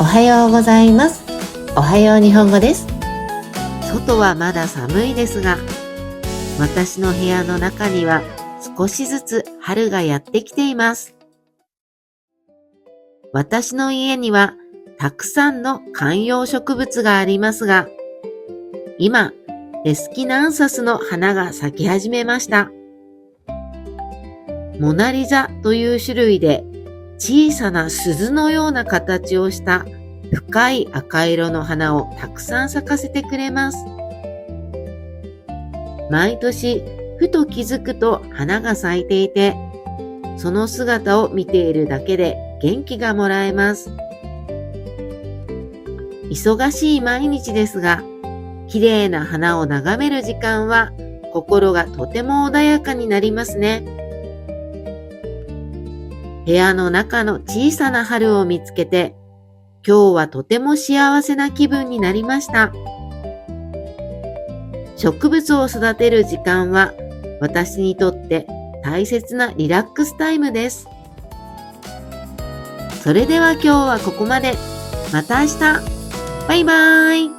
はようございます。おはよう日本語です。外はまだ寒いですが、私の部屋の中には少しずつ春がやってきています。私の家にはたくさんの観葉植物がありますが、今、エスキナンサスの花が咲き始めました。モナリザという種類で小さな鈴のような形をした深い赤色の花をたくさん咲かせてくれます。毎年ふと気づくと花が咲いていて、その姿を見ているだけで元気がもらえます。忙しい毎日ですが、綺麗な花を眺める時間は心がとても穏やかになりますね。部屋の中の小さな春を見つけて、今日はとても幸せな気分になりました。植物を育てる時間は私にとって大切なリラックスタイムです。それでは今日はここまで。また明日。バイバーイ。